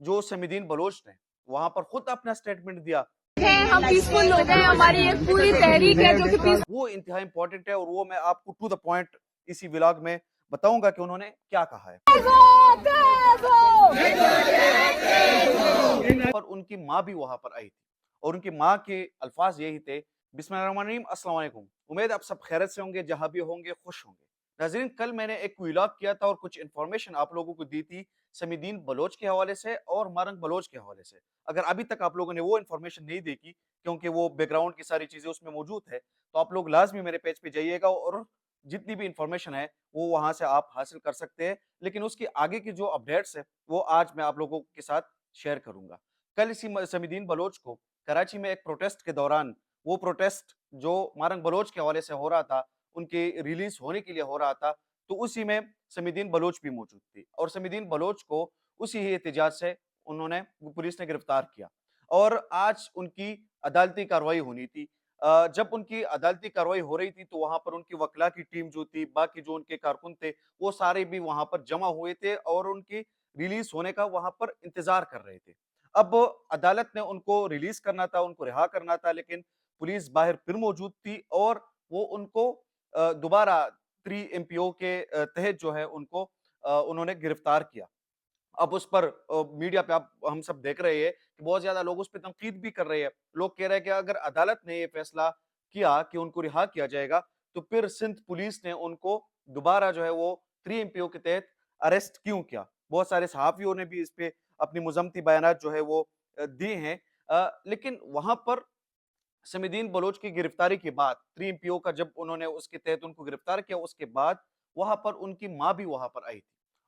जो समीदीन बलोच ने वहां पर खुद अपना स्टेटमेंट दिया, हम पीसफुल लोग हैं, हमारी एक पूरी तहरीक है जो कि पीस वो इंतहा इंपॉर्टेंट है और वो मैं आपको टू द पॉइंट इसी व्लॉग में बताऊंगा कि उन्होंने क्या कहा है। पर उनकी माँ भी वहां पर आई थी और उनकी माँ के अल्फाज यही थे, बिस्मिल्लाहिर्रहमानिर्रहीम, अस्सलाम वालेकुम, उम्मीद आप सब खैरियत से होंगे, जहां भी होंगे खुश होंगे। नाज़रीन, कल मैंने एक व्लॉग किया था और कुछ इन्फॉर्मेशन आप लोगों को दी थी समीदीन बलोच के हवाले से और मारंग बलोच के हवाले से। अगर अभी तक आप लोगों ने वो इन्फॉर्मेशन नहीं देखी, क्योंकि वो बैकग्राउंड की सारी चीजें उसमें मौजूद है, तो आप लोग लाजमी मेरे पेज पे जाइएगा और जितनी भी इंफॉर्मेशन है वो वहां से आप हासिल कर सकते हैं। लेकिन उसकी आगे की जो अपडेट्स है वो आज मैं आप लोगों के साथ शेयर करूंगा। कल इसी समीदीन बलोच को कराची में एक प्रोटेस्ट के दौरान, वो प्रोटेस्ट जो मारंग बलोच के हवाले से हो रहा था, उनके रिलीज होने के लिए हो रहा था, तो उसी में समीदीन बलोच भी मौजूद थी और समीदीन बलोच को उसी ही एहतजाज से उन्होंने पुलिस ने गिरफ्तार किया और आज उनकी अदालती कार्रवाई होनी थी। जब उनकी अदालती कार्रवाई हो रही थी तो वहां पर उनकी वकला की टीम जो थी, बाकी जो उनके कारकुन थे, वो सारे भी वहां पर जमा हुए थे और उनकी रिलीज होने का वहां पर इंतजार कर रहे थे। अब अदालत ने उनको रिलीज करना था, उनको रिहा करना था, लेकिन पुलिस बाहर फिर मौजूद थी और वो उनको दोबारा 3 MPO के तहत जो है उनको उन्होंने गिरफ्तार किया। अब उस पर मीडिया पे आप हम सब देख रहे हैं कि बहुत ज्यादा लोग उस पर तनकीद भी कर रहे हैं। लोग कह रहे हैं कि अगर अदालत ने ये फैसला किया कि उनको रिहा किया जाएगा, तो फिर सिंध पुलिस ने उनको दोबारा जो है वो 3 MPO के तहत अरेस्ट क्यों किया। बहुत सारे सहाफियों ने भी इस पे अपनी मुजम्मती बयानात जो है वो दिए हैं। लेकिन वहां पर समीदीन बलोच की गिरफ्तारी के बाद 3 MPO का जब उन्होंने उसके तहत उनको गिरफ्तार किया, उसके बाद वहां पर उनकी माँ भी वहां पर आई थी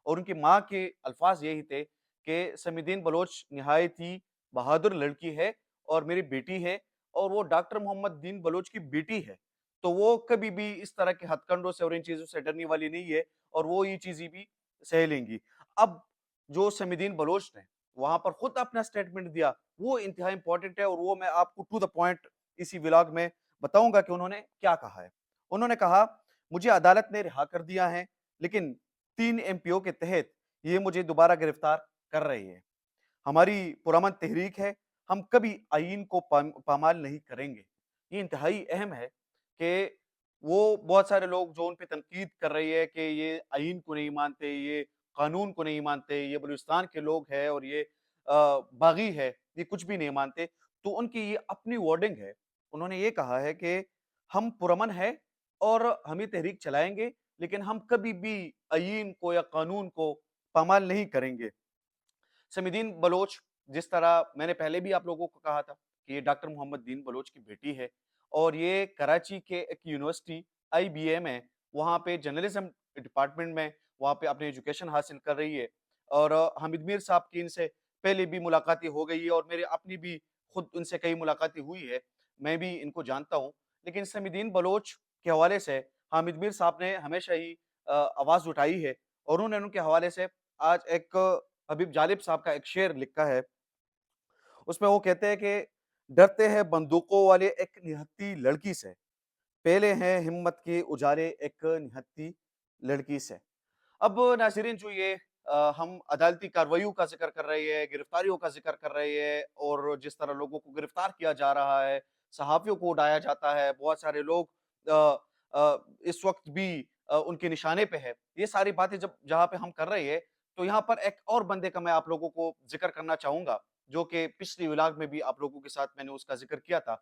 और उनकी माँ के अल्फाज यही थे कि समीदीन बलोच निहायत ही बहादुर लड़की है और मेरी बेटी है और वो डॉक्टर मोहम्मद दीन बलोच की बेटी है, तो वो कभी भी इस तरह के हथकंडों से और इन चीजों से डरने वाली नहीं है और वो ये चीजें भी सह लेंगी। अब जो समीदीन बलोच ने वहां पर खुद अपना स्टेटमेंट दिया, वो इंतहा इंपॉर्टेंट है और वो मैं आपको टू द पॉइंट इसी व्लॉग में बताऊंगा कि उन्होंने क्या कहा है। उन्होंने कहा, मुझे अदालत ने रिहा कर दिया है, लेकिन 3 MPO के तहत ये मुझे दोबारा गिरफ्तार कर रही है। हमारी पुरअमन तहरीक है, हम कभी आईन को पामाल नहीं करेंगे। ये इंतहाई अहम है कि वो बहुत सारे लोग जो उन पे तनकीद कर रही है कि ये आईन को नहीं मानते, ये कानून को नहीं मानते, ये बलूचिस्तान के लोग हैं और ये बागी है, ये कुछ भी नहीं मानते, तो उनकी ये अपनी वर्डिंग है। उन्होंने ये कहा है कि हम पुरअमन है और हम ये तहरीक चलाएंगे, लेकिन हम कभी भी आईन को या कानून को पामाल नहीं करेंगे। समीदीन बलोच, जिस तरह मैंने पहले भी आप लोगों को कहा था कि ये डॉक्टर मोहम्मद दीन बलोच की बेटी है और ये कराची के एक यूनिवर्सिटी IBM है, वहाँ पे जर्नलिज्म डिपार्टमेंट में वहाँ पे अपनी एजुकेशन हासिल कर रही है और हामिद मीर साहब की इनसे पहले भी मुलाकातें हो गई है और मेरी अपनी भी खुद उनसे कई मुलाकातें हुई है, मैं भी इनको जानता हूँ। लेकिन समीदीन बलोच के हवाले से हामिद मीर साहब ने हमेशा ही आवाज़ उठाई है और उन्होंने उनके हवाले से आज एक हबीब जालिब साहब का एक शेर लिखा है। उसमें वो कहते हैं कि डरते हैं बंदूकों वाले एक निहत्ती लड़की से, पहले हैं हिम्मत के उजाले एक निहत्ती लड़की से। अब नाज़रीन, जो ये हम अदालती कार्रवाइयों का ज़िक्र कर रहे हैं, गिरफ्तारियों का ज़िक्र कर रहे हैं और जिस तरह लोगों को गिरफ्तार किया जा रहा है, सहाफ़ियों को उड़ाया जाता है, बहुत सारे लोग अ इस वक़्त भी उनके निशाने पे है। ये सारी बातें जब जहाँ पे हम कर रहे हैं, तो यहाँ पर एक और बंदे का मैं आप लोगों को ज़िक्र करना चाहूँगा, जो कि पिछली व्लॉग में भी आप लोगों के साथ मैंने उसका ज़िक्र किया था।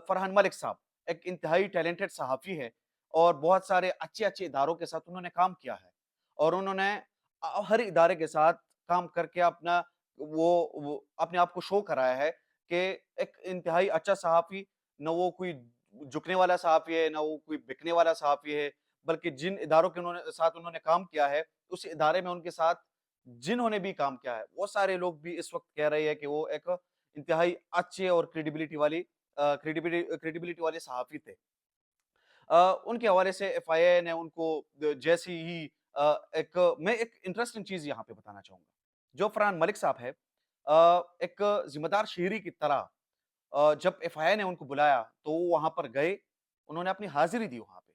फरहान मलिक साहब एक इंतहाई टैलेंटेड सहाफ़ी है और बहुत सारे अच्छे-अच्छे इदारों के साथ उन्होंने काम किया है और उन्होंने हर इदारे के साथ काम करके अपना वो अपने आप को शो कराया है कि एक इंतहाई अच्छा सहाफ़ी, ना वो कोई झुकने वाला सहाफ़ी है, ना वो कोई बिकने वाला सहाफ़ी है, बल्कि जिन इदारों के उन्होंने काम किया है, उस इदारे में उनके साथ जिन्होंने भी काम किया है, वो सारे लोग भी इस वक़्त कह रहे हैं कि वो एक इंतहाई अच्छे और क्रेडिबिलिटी वाले सहाफ़ी थे। उनके हवाले से एफआईए ने उनको जैसी ही मैं एक इंटरेस्टिंग चीज यहाँ पे बताना चाहूंगा। जो फरहान मलिक साहब है, एक जिम्मेदार शहरी की तरह जब एफआईए ने उनको बुलाया तो वो वहां पर गए, उन्होंने अपनी हाजिरी दी वहां पे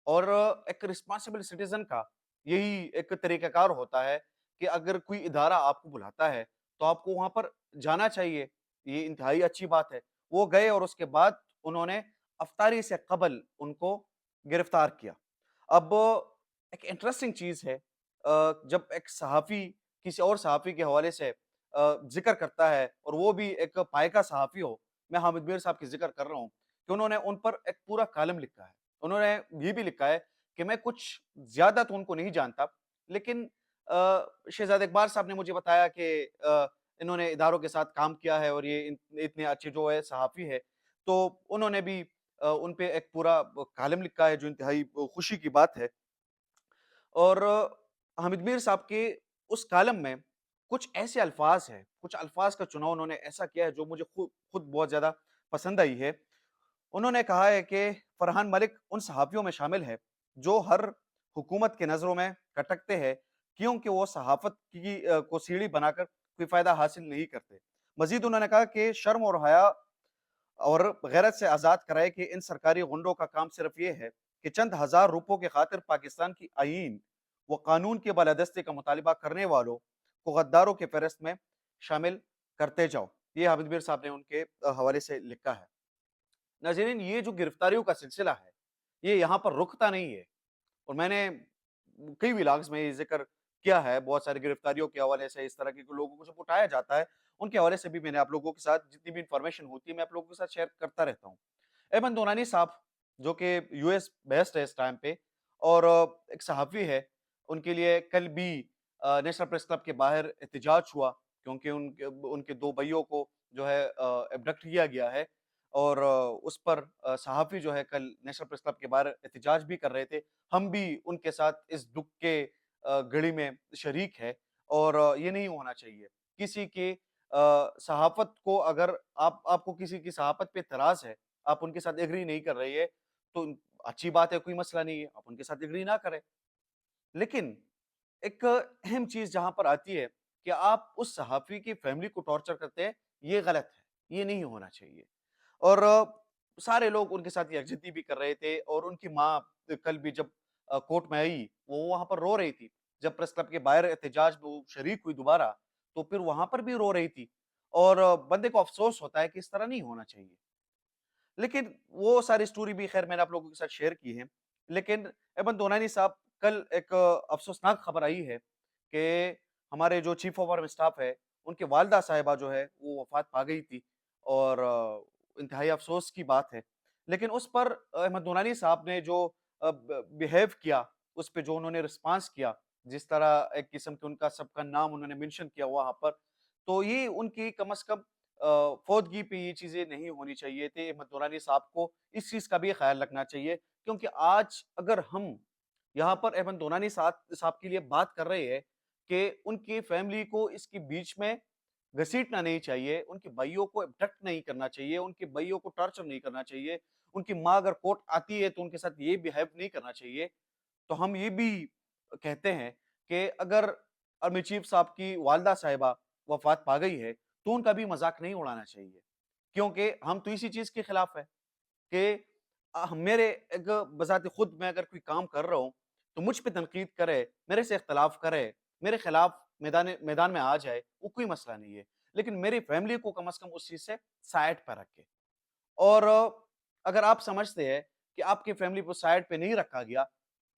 और एक रिस्पॉन्सिबल सिटीजन का यही एक तरीकाकार होता है कि अगर कोई इदारा आपको बुलाता है تو آپ کو وہاں پر جانا چاہیے، یہ انتہائی اچھی بات ہے۔ وہ گئے اور اس کے بعد انہوں نے افطاری سے قبل ان کو گرفتار کیا۔ اب ایک انٹرسٹنگ چیز ہے، جب ایک صحافی کسی اور صحافی کے حوالے سے ذکر کرتا ہے اور وہ بھی ایک پائے کا صحافی ہو، میں حامد میر صاحب کی ذکر کر رہا ہوں کہ انہوں نے ان پر ایک پورا کالم لکھا ہے۔ انہوں نے یہ بھی لکھا ہے کہ میں کچھ زیادہ تو ان کو نہیں جانتا، لیکن شہزاد اقبال صاحب نے مجھے بتایا کہ انہوں نے اداروں کے ساتھ کام کیا ہے اور یہ اتنے اچھے جو ہے صحافی ہے، تو انہوں نے بھی ان پہ ایک پورا کالم لکھا ہے جو انتہائی خوشی کی بات ہے۔ اور حامد میر صاحب کے اس کالم میں کچھ ایسے الفاظ ہیں، کچھ الفاظ کا چناؤ انہوں نے ایسا کیا ہے جو مجھے خود بہت زیادہ پسند آئی ہے۔ انہوں نے کہا ہے کہ فرحان ملک ان صحافیوں میں شامل ہے جو ہر حکومت کے نظروں میں کٹکتے ہیں، کیونکہ وہ صحافت کو سیڑھی بنا کر کوئی فائدہ حاصل نہیں کرتے۔ مزید انہوں نے کہا کہ شرم اور حیا اور غیرت سے آزاد کرائے کہ ان سرکاری غنڈوں کا کام صرف یہ ہے کہ چند ہزار روپوں کے خاطر پاکستان کی آئین و قانون کے بالادستی کا مطالبہ کرنے والوں کو غداروں کے فہرست میں شامل کرتے جاؤ۔ یہ حامد میر صاحب نے ان کے حوالے سے لکھا ہے۔ ناظرین، یہ جو گرفتاریوں کا سلسلہ ہے یہ یہاں پر رکتا نہیں ہے، اور میں نے کئی ولاگز میں یہ ذکر کیا ہے، بہت ساری گرفتاریوں کے حوالے سے اس طرح کے لوگوں کو جب اٹھایا جاتا ہے ان کے حوالے سے بھی میں نے آپ لوگوں کے ساتھ جتنی بھی انفارمیشن ہوتی ہے میں آپ لوگوں کے ساتھ شیئر کرتا رہتا ہوں۔ ایمن دونانی صاحب جو کہ یو ایس بیسڈ ہے اس ٹائم پہ اور ایک صحافی ہے، ان کے لیے کل بھی نیشنل پریس کلب کے باہر احتجاج ہوا، کیونکہ ان کے دو بھائیوں کو جو ہے ایبڈکٹ کیا گیا ہے، اور اس پر صحافی جو ہے کل نیشنل پریس کلب کے باہر احتجاج بھی کر رہے تھے۔ ہم بھی ان کے ساتھ اس دکھ کے گھڑی میں شریک ہے، اور یہ نہیں ہونا چاہیے۔ کسی کی صحافت کو اگر آپ کو کسی کی صحافت پہ اعتراض ہے، آپ ان کے ساتھ ایگری نہیں کر رہی ہے، تو اچھی بات ہے، کوئی مسئلہ نہیں ہے، آپ ان کے ساتھ ایگری نہ کریں۔ لیکن ایک اہم چیز جہاں پر آتی ہے کہ آپ اس صحافی کی فیملی کو ٹارچر کرتے ہیں، یہ غلط ہے، یہ نہیں ہونا چاہیے۔ اور سارے لوگ ان کے ساتھ یکجہتی بھی کر رہے تھے، اور ان کی ماں کل بھی جب کورٹ میں آئی وہ وہاں پر رو رہی تھی، جب پریس کلب کے باہر احتجاج میں وہ شریک ہوئی دوبارہ تو پھر وہاں پر بھی رو رہی تھی، اور بندے کو افسوس ہوتا ہے کہ اس طرح نہیں ہونا چاہیے۔ لیکن وہ ساری سٹوری بھی خیر میں نے آپ لوگوں کے ساتھ شیئر کی ہے، لیکن ایبن دونانی صاحب کل ایک افسوسناک خبر آئی ہے کہ ہمارے جو چیف آف آرم اسٹاف ہے ان کے والدہ صاحبہ جو ہے وہ وفات پا گئی تھی، اور انتہائی افسوس کی بات ہے۔ لیکن اس پر احمد دونانی صاحب نے جو بیہیو کیا، اس پہ جو انہوں نے رسپانس کیا، جس طرح ایک قسم کے ان کا سب کا نام انہوں نے منشن کیا وہاں پر، تو یہ ان کی کم از کم فوتگی پہ یہ چیزیں نہیں ہونی چاہیے تھے۔ احمد دورانی صاحب کو اس چیز کا بھی خیال رکھنا چاہیے، کیونکہ آج اگر ہم یہاں پر احمد دونانی صاحب کے لیے بات کر رہے ہیں کہ ان کی فیملی کو اس کے بیچ میں گھسیٹنا نہیں چاہیے، ان کے بھائیوں کو ابڈکٹ نہیں کرنا چاہیے، ان کے بھائیوں کو ٹارچر نہیں کرنا چاہیے، ان کی ماں اگر کورٹ آتی ہے تو ان کے ساتھ یہ بیہیو نہیں کرنا چاہیے، تو ہم یہ بھی کہتے ہیں کہ اگر ارمی چیف صاحب کی والدہ صاحبہ وفات پا گئی ہے تو ان کا بھی مذاق نہیں اڑانا چاہیے، کیونکہ ہم تو اسی چیز کے خلاف ہے کہ میرے بذات خود میں اگر کوئی کام کر رہا ہوں تو مجھ پہ تنقید کرے، میرے سے اختلاف کرے، میرے خلاف میدان میں آ جائے، وہ کوئی مسئلہ نہیں ہے، لیکن میری فیملی کو کم از کم اس چیز سے سائڈ پہ رکھے۔ اور اگر آپ سمجھتے ہیں کہ آپ کی فیملی کو سائڈ پہ نہیں رکھا گیا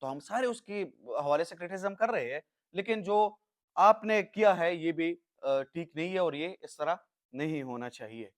تو ہم سارے اس کی حوالے سے کرٹیسزم کر رہے ہیں، لیکن جو آپ نے کیا ہے یہ بھی ٹھیک نہیں ہے، اور یہ اس طرح نہیں ہونا چاہیے۔